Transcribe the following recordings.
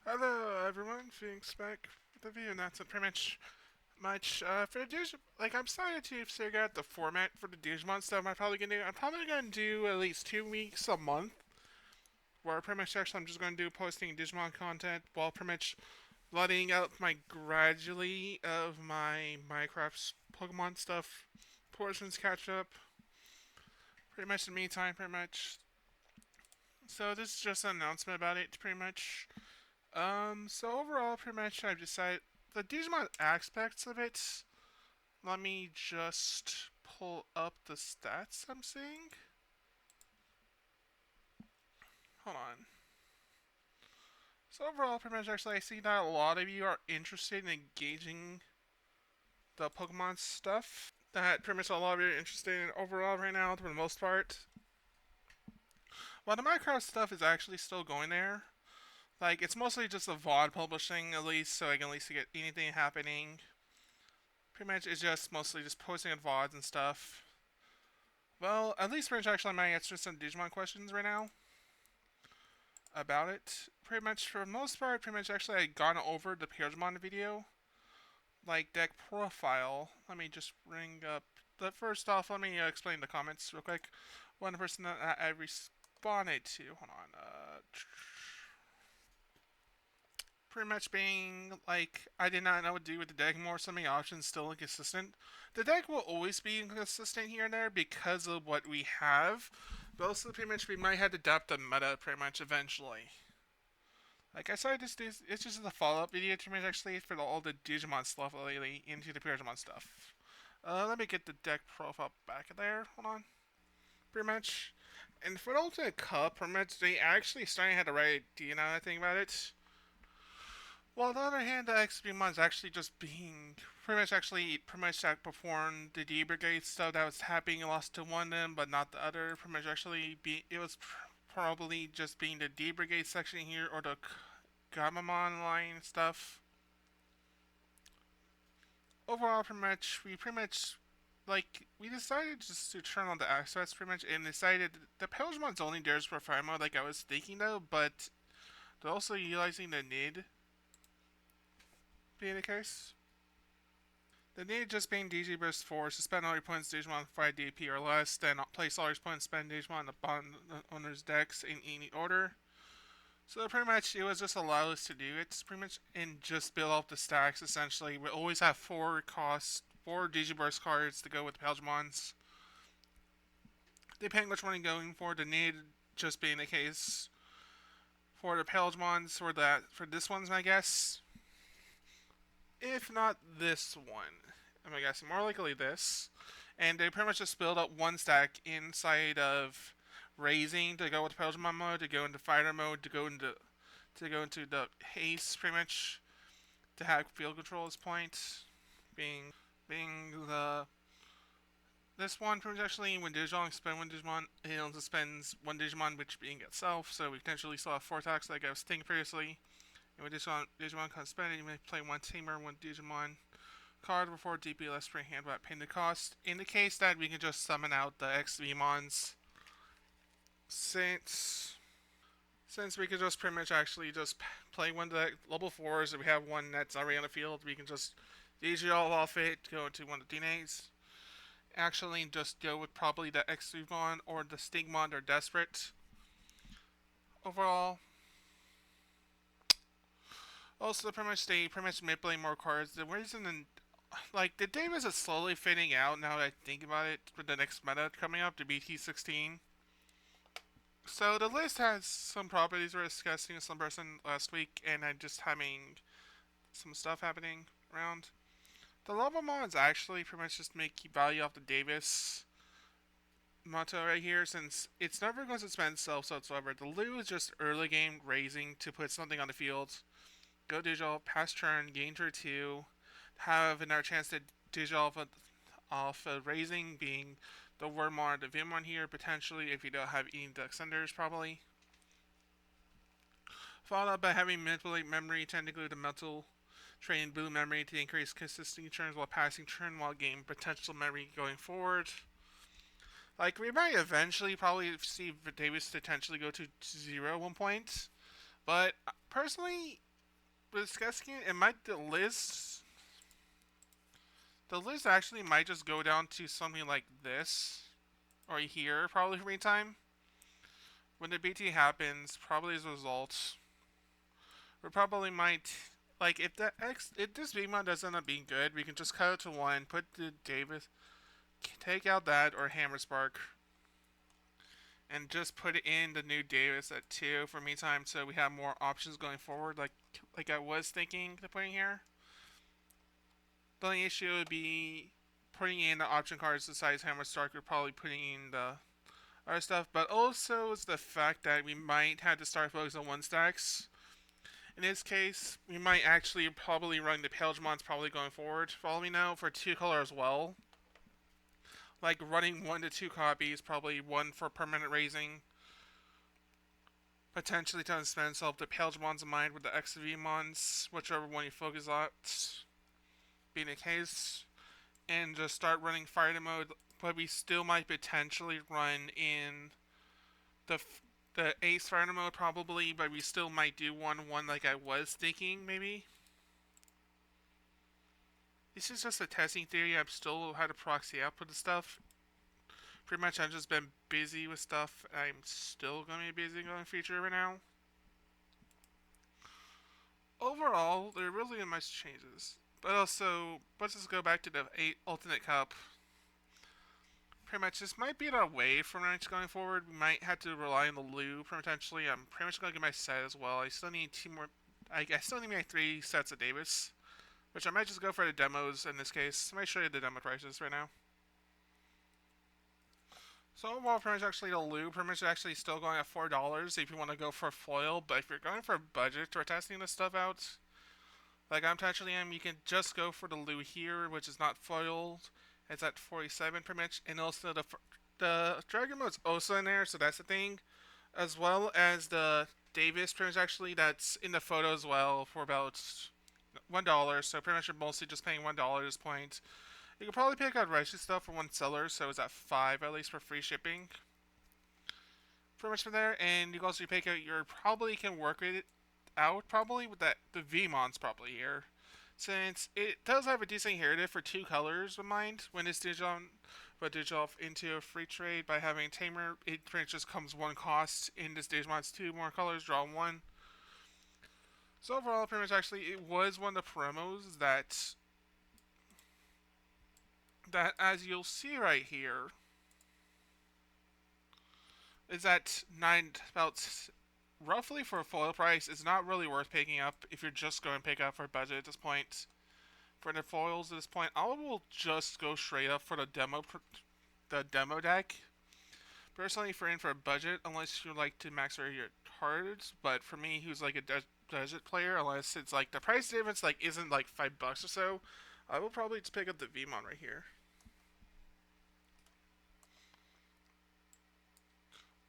Hello everyone, Phoenix back with the video announcement pretty much for the I'm excited to figure out the format for the Digimon stuff I'm probably gonna do at least 2 weeks a month where pretty much actually I'm just gonna do posting Digimon content while pretty much letting out my gradually of my Minecraft Pokemon stuff portions catch up. Pretty much in the meantime, pretty much. So this is just an announcement about it, pretty much. So overall, pretty much I've decided the Digimon aspects of it. Let me just pull up the stats I'm seeing. Hold on. So overall, pretty much actually I see that a lot of you are interested in engaging the Pokemon stuff. That pretty much a lot of you are interested in overall right now for the most part. Well, the Minecraft stuff is actually still going there. Like, it's mostly just the VOD publishing, at least, so I can at least get anything happening. Pretty much it's just mostly just posting on VODs and stuff. Well, at least pretty much actually I might answer some Digimon questions right now about it. Pretty much for the most part, pretty much actually I gone over the Imperialdramon video, like deck profile. Let me just bring up the first off. Let me explain the comments real quick. One person that I responded to. Hold on. Pretty much being like I did not know what to do with the deck more. So many options still inconsistent. The deck will always be inconsistent here and there because of what we have. But also pretty much we might have to adapt the meta pretty much eventually. Like I said, it's just a follow-up video to me actually for all the Digimon stuff lately into the Digimon stuff. Let me get the deck profile back there. Hold on. Pretty much. And for the Ultimate Cup, pretty much they actually starting to have the right idea now that I think about it. Well, on the other hand, the XPmon's actually just being pretty much outperformed the D Brigade stuff that was happening and lost to one of them, but not the other. Pretty much actually it was probably just being the D Brigade section here or the Gamamon line stuff. Overall, pretty much we decided just to turn on the access pretty much and decided the Pelagemon's only dares for fire mode like I was thinking though, but they're also utilizing the NID being the case. The need just being DG burst 4 to spend all your points Digimon 5 DP or less, then place all your points spend Digimon on the bottom owner's decks in any order. So pretty much it was just allow us to do it pretty much and just build up the stacks essentially. We always have 4 Digiburst cards to go with the Paljamons. Depending which one you're going for, the need just being the case for the Paljamons for this one's my guess. If not this one. I'm guessing more likely this. And they pretty much just build up one stack inside of raising to go with Pokemon mode, to go into fighter mode, to go into the haste pretty much to have field control at this point. Being the this one pretty much actually when Digimon spend one Digimon, it also spends one Digimon which being itself, so we potentially still have 4 attacks like I was thinking previously. And when Digimon can spend it, you may play one Tamer, one Digimon card before DP less free hand without paying the cost. In the case that we can just summon out the XVmons, since we could just pretty much actually just play one of the level 4s and we have one that's already on the field, we can just DG all off it, go into one of the DNAs. Actually, just go with probably the XVmon or the Stigmon or Desperate. Overall, also pretty much they pretty much manipulate more cards. The reason like the Davis is slowly fading out now that I think about it for the next meta coming up, the bt16. So the list has some properties we were discussing with some person last week, and I'm just having some stuff happening around. The level mods actually pretty much just make you value off the Davis motto right here, since it's never going to spend itself whatsoever. The Lu is just early game raising to put something on the field. Go digital, pass turn, gain turn 2, have another chance to digital off of raising, being the Wormmon, the Vimon here, potentially, if you don't have any Duxenders, probably. Followed up by having manipulate memory, technically the mental train blue memory to increase consistency turns while passing turn while gaining potential memory going forward. Like, we might eventually probably see Davis potentially go to 0 at one point. But personally, with Skeskin, it might the list actually might just go down to something like this or here probably for me time. When the BT happens, probably as a result, we probably might like if this VMod does end up being good, we can just cut it to one, put the Davis, take out that or Hammer Spark, and just put it in the new Davis at 2 for me time, so we have more options going forward. Like I was thinking to putting here. The only issue would be putting in the option cards besides Hammer Spark. We're probably putting in the other stuff, but also is the fact that we might have to start focusing on one stacks. In this case, we might actually probably run the Imperialdramons probably going forward. Follow me now for 2-color as well. Like running 1 to 2 copies, probably 1 for permanent raising. Potentially to spend itself the Imperialdramons in mind with the XV Mons, whichever one you focus on being the case. And just start running fighter mode, but we still might potentially run in the ace fighter mode probably, but we still might do 1-1 like I was thinking maybe. This is just a testing theory. I've still had a proxy output of stuff. Pretty much I've just been busy with stuff. I'm still going to be busy going future right now. Overall, there really aren't much changes. But also, let's just go back to the Ultimate Cup. Pretty much this might be our way from ranks going forward. We might have to rely on the Lou potentially. I'm pretty much going to get my set as well. I still need 2 more. I still need my 3 sets of Davis, which I might just go for the demos in this case. I might show you the demo prices right now. So overall, pretty much actually the Lou pretty much actually still going at $4 if you want to go for a foil. But if you're going for a budget or testing this stuff out, like I'm potentially am, you can just go for the Lou here, which is not foiled. It's at 47 pretty much, and also the Dragon mode's also in there, so that's the thing, as well as the Davis pretty much actually that's in the photo as well for about $1. So pretty much you're mostly just paying $1 at this point. You can probably pick out righteous stuff for one seller, so it's at 5 at least for free shipping. Pretty much from there, and you can also pick out your probably can work it out probably with that the VMons probably here. Since it does have a decent inherited for 2 colors of mind when it's digital, but digital into a free trade by having Tamer, it pretty much just comes 1 cost in this Digimon's 2 more colors, draw 1. So overall, pretty much actually, it was one of the promos that as you'll see right here, is that about roughly for a foil price. It's not really worth picking up if you're just going to pick up for budget at this point. For the foils at this point, I will just go straight up for the demo deck. Personally, if you're in for a budget, unless you like to max out your cards, but for me, who's like a budget player, unless it's like the price difference like isn't like $5 or so, I will probably just pick up the VMon right here.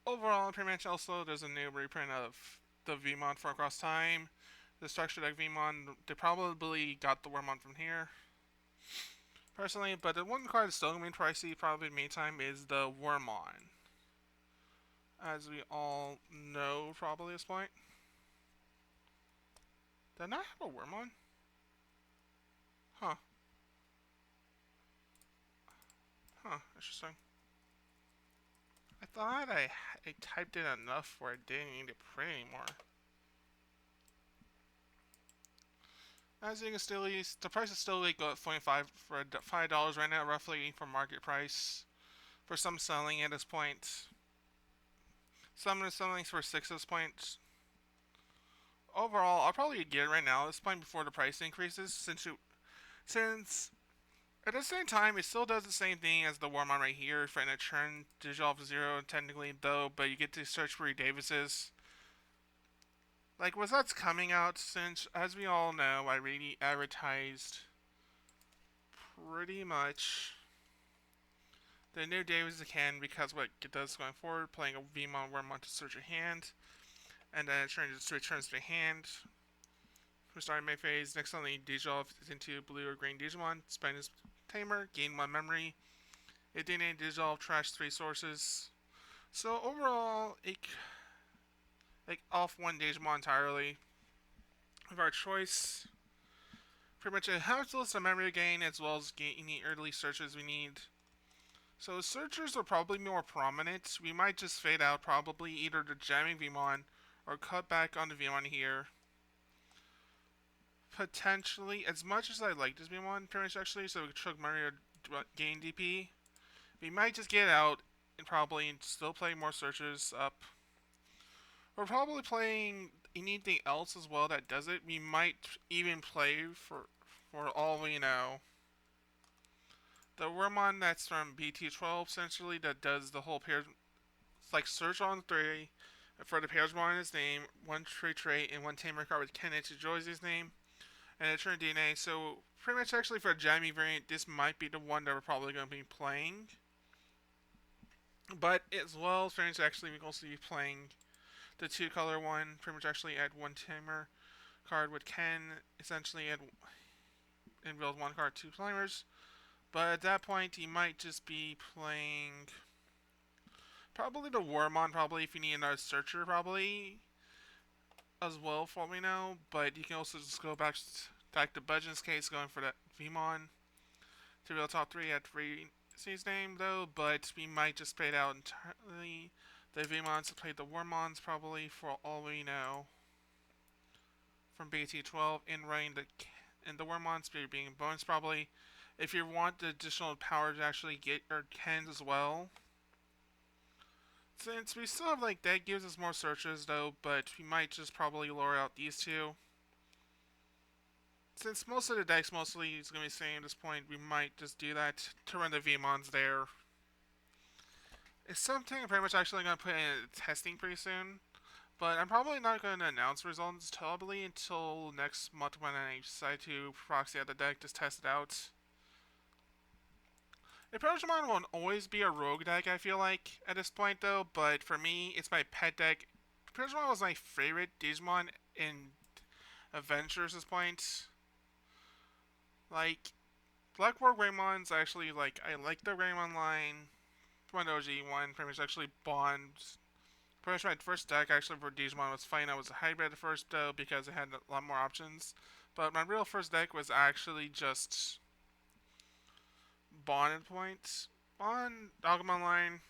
Overall, pretty much also there's a new reprint of the VMon for Across Time. The structure deck VMon, they probably got the Wormmon from here. Personally, but the one card that's still going to be pricey probably in the meantime is the Wormmon. As we all know probably at this point. Did I not have a Wormmon? Huh. Huh, interesting. I thought I typed in enough where I didn't need to print anymore. As you can still use, the price is still like $5 right now, roughly for market price. For some selling at this point, some are selling for 6 at this point. Overall, I'll probably get it right now at this point before the price increases, since at the same time it still does the same thing as the Wormmon right here, for an turn digital of 0 technically though, but you get to search for your Davises. Like, was that's coming out since, as we all know, I really advertised pretty much the new Davis again because what it does going forward, playing a VMon Wormmon to search your hand, and then it returns to hand. For starting May phase, next on the digital into blue or green Digimon, spend his Tamer, gain 1 memory. It didn't digital trash 3 sources. So overall, it like off 1 Digimon entirely. of our choice. Pretty much it has a list of memory gain as well as any early searches we need. So searchers are probably more prominent. We might just fade out probably either the jamming Vmon or cut back on the Vmon here. Potentially, as much as I like this Vmon, pretty much actually, so we could chug money or gain DP, we might just get out and probably still play more searches up. We're probably playing anything else as well that does it. We might even play for all we know. The Wormmon that's from bt12 essentially that does the whole pair. It's like search on 3 for the Imperialdramon in his name, one trait, and one tamer card with Ken Joy's name, and a turn DNA. So pretty much actually for a Jammy variant, this might be the one that we're probably going to be playing. But as well, friends, actually we can also be playing the 2-color one. Pretty much actually add one tamer card with Ken, essentially add and build one card, 2 climbers. But at that point, you might just be playing probably the Wormmon, probably if you need another searcher, probably as well, for all we know. But you can also just go back to Budgeon's case, going for that Vmon to real top 3 at 3 his name though. But we might just fade out entirely the Vmons to play the Wormmons, probably for all we know. From BT12 in running the Wormmons being bonus probably. If you want the additional power to actually get your Kens as well. Since we still have like that gives us more searches though, but we might just probably lower out these two. Since most of the decks mostly is going to be the same at this point, we might just do that to run the Vmons there. It's something I'm pretty much actually going to put in testing pretty soon. But I'm probably not going to announce results probably until next month when I decide to proxy out the deck, just test it out. Imperialdramon won't always be a rogue deck, I feel like, at this point though, but for me, it's my pet deck. Imperialdramon was my favorite Digimon in Adventures at this point. Like, Black War Greymons, actually, like, I like the Greymon line. One OG one, pretty much actually Bond. Pretty much my first deck actually for Digimon was fine. I was a hybrid at first though because it had a lot more options. But my real first deck was actually just Bond points. On Agumon line,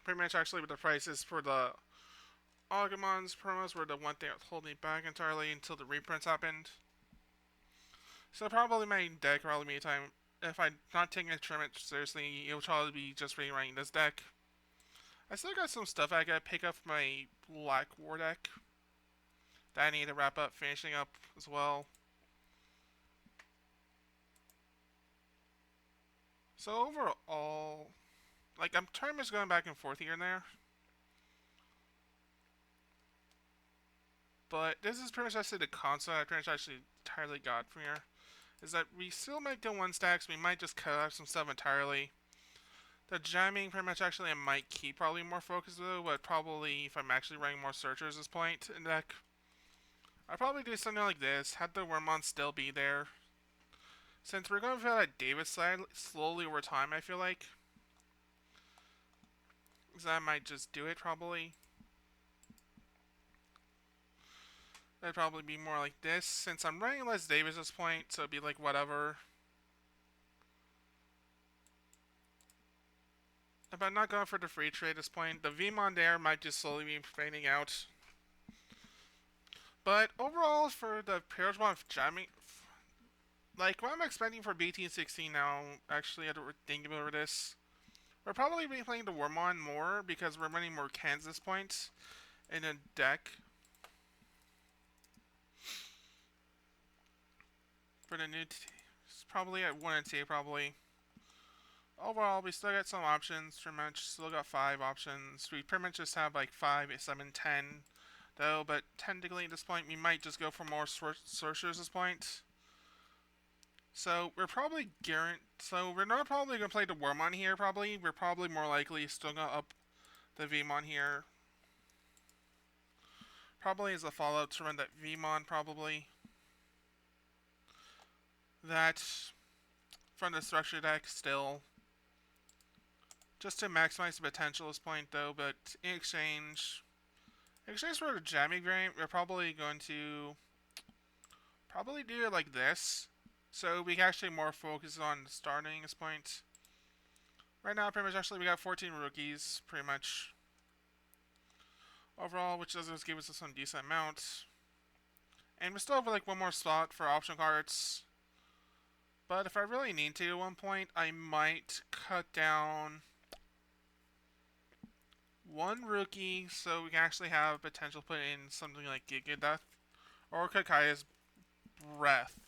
pretty much actually with the prices for the Agumon's promos were the one thing that was holding me back entirely until the reprints happened. So probably my deck probably me time. If I'm not taking a tournament seriously, it'll probably be just rewriting this deck. I still got some stuff I gotta pick up for my Black War deck that I need to wrap up, finishing up as well. So overall, like I'm tournaments going back and forth here and there, but this is pretty much actually the console I pretty much actually entirely got from here. Is that we still might do one stacks, we might just cut out some stuff entirely. The jamming pretty much actually I might keep probably more focused though, but probably if I'm actually running more searchers at this point in the deck, I'd probably do something like this, have the Wormmon still be there. Since we're going to feel that Davis side slowly over time, I feel like. So I might just do it probably. It'd probably be more like this, since I'm running less Davis at this point, so it'd be like whatever. If I'm not going for the free trade at this point, the Vmon there might just slowly be fading out. But overall, for the Imperialdramon jamming, like what I'm expecting for bt16 now, actually, I had to think about this. We're probably be playing the Wormmon more because we're running more cans at this point in a deck. For the new, probably at 1 and 2, probably. Overall, we still got some options. Pretty much, still got 5 options. We pretty much just have like 5, 7, 10, though. But technically, at this point, we might just go for more searchers at this point. So we're probably So we're not probably gonna play the Wormmon here. Probably we're probably more likely still gonna up the Vmon here. Probably as a follow-up to run that Vmon probably. That from the structure deck still. Just to maximize the potential at this point though, but in exchange for the jamming variant, we're probably going to Probably do it like this, so we can actually more focus on starting this point. Right now, pretty much actually we got 14 rookies, pretty much overall, which does give us some decent amount. And we still have like one more slot for option cards. But if I really need to at one point, I might cut down one rookie so we can actually have potential put in something like Giga Death or Kakaya's Breath.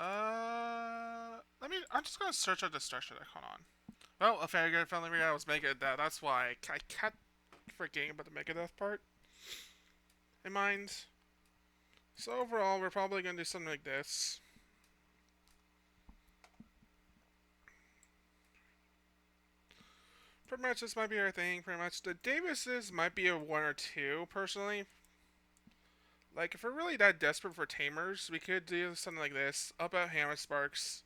I'm just gonna search our destruction deck. Hold on. Well, a very good friendly react was Mega Death. That's why I kept forgetting about the Mega Death part in mind. So overall, we're probably gonna do something like this. Pretty much this might be our thing, pretty much. The Davises might be a 1 or 2, personally. Like, if we're really that desperate for Tamers, we could do something like this. Up out Hammer Sparks.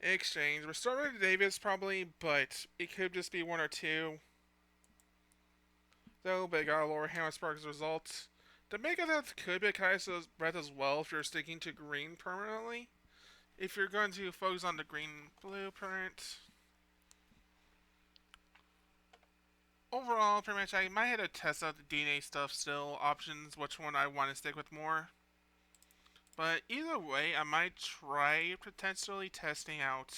In exchange. We're starting with Davis, probably, but it could just be 1 or 2. Though, but got a lower Hammer Sparks as a result. The Mega Death could be Kaisa's Breath as well if you're sticking to green permanently. If you're going to focus on the green blueprint. Overall, pretty much, I might have to test out the DNA stuff still, options, which one I want to stick with more. But either way, I might try potentially testing out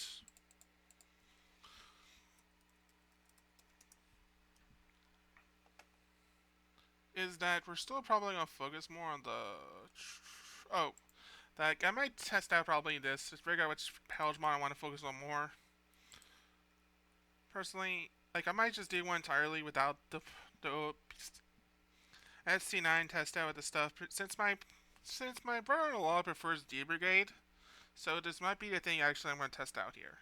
is that we're still probably going to focus more on the... That I might test out probably this, to figure out which Imperialdramon I want to focus on more. Personally, like I might just do one entirely without the SC9 test out with the stuff, since my brother-in-law prefers D Brigade, so this might be the thing actually I'm going to test out here.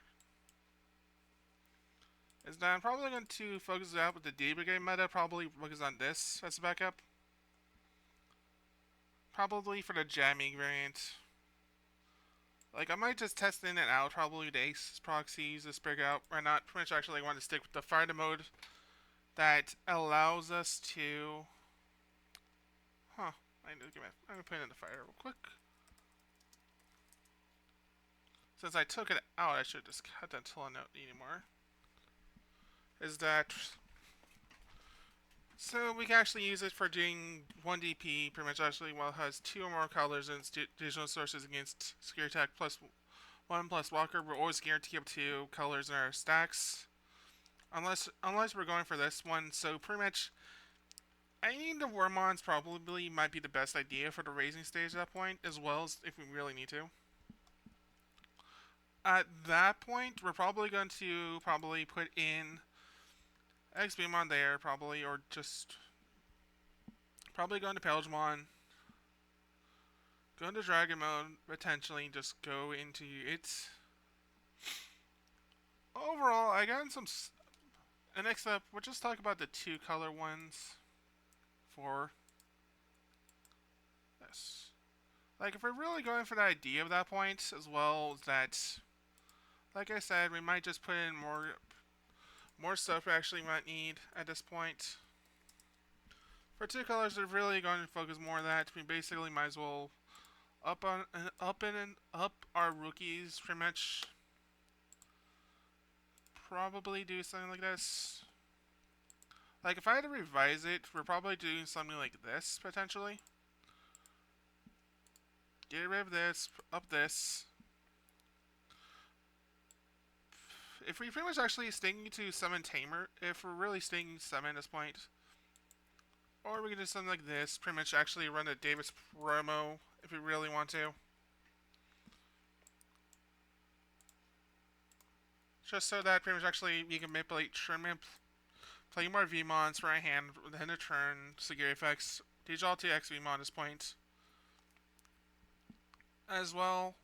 Is that I'm probably going to focus it out with the D Brigade meta, probably focus on this as a backup. Probably for the jamming variant. Like, I might just test in and out, probably the Ace proxies, this brig out, or not. Pretty much actually want to stick with the fighter mode that allows us to... I'm gonna put it in the fire real quick. Since I took it out, I should just cut that until I don't need anymore. Is that... So we can actually use it for doing 1 DP, pretty much actually, while it has 2 or more colors and digital sources against secure attack plus 1 plus walker. We're always guaranteed up to colors in our stacks. Unless we're going for this one, so pretty much I think the Wormons probably might be the best idea for the raising stage at that point, as well as if we really need to. At that point, we're probably going to put in X-Beam there, probably, or just probably going to Imperialdramon, go into Dragon Mode, potentially just go into it. Overall, I got some... And next up, we'll just talk about the 2 color ones for this. Like, if we're really going for the idea of that point, as well as that, like I said, we might just put in more stuff we actually might need at this point. For 2 colors, we're really going to focus more on that. We basically might as well up our rookies pretty much. Probably do something like this. Like, if I had to revise it, we're probably doing something like this, potentially. Get rid of this, up this. If we pretty much actually sticking to summon Tamer, if we're really sticking to summon at this point. Or we can do something like this, pretty much actually run a Davis promo, if we really want to. Just so that pretty much actually we can manipulate Sherman, play more VMons for our hand, then a turn, secure effects, teach all 2 X VMon at this point. As well.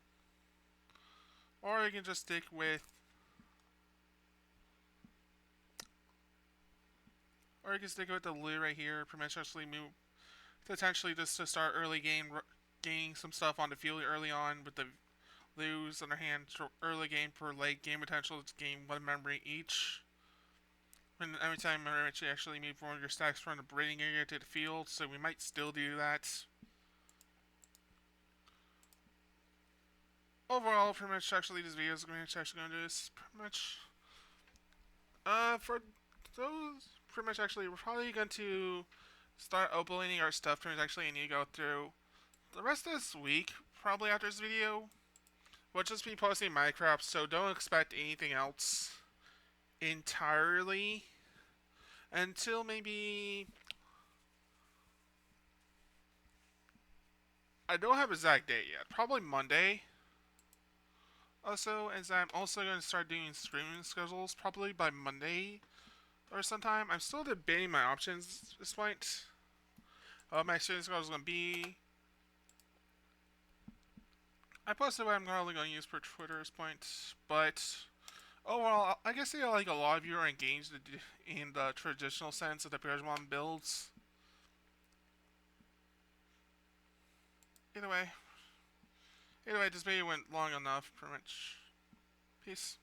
Or you can just stick with... Or you can stick with the Lou right here, potentially move... Potentially just to start early game, gaining some stuff on the field early on with the Lou's on their hand, early game for late game potential to gain 1 memory each. And every time you actually move one of your stacks from the breeding area to the field, so we might still do that. overall, pretty much actually this video is actually going to do is pretty much for those pretty much actually we're probably going to start uploading our stuff. Pretty much actually I need to go through the rest of this week probably after this video. We'll just be posting Minecraft, so don't expect anything else entirely until maybe I don't have a exact date yet. Probably Monday. Also, as I'm also going to start doing streaming schedules probably by Monday or sometime. I'm still debating my options at this point. My streaming schedule is going to be. I posted what I'm probably going to use for Twitter at this point, but overall, I guess like a lot of you are engaged in the traditional sense of the Imperialdramon builds. Either way, this video went long enough, pretty much. Peace.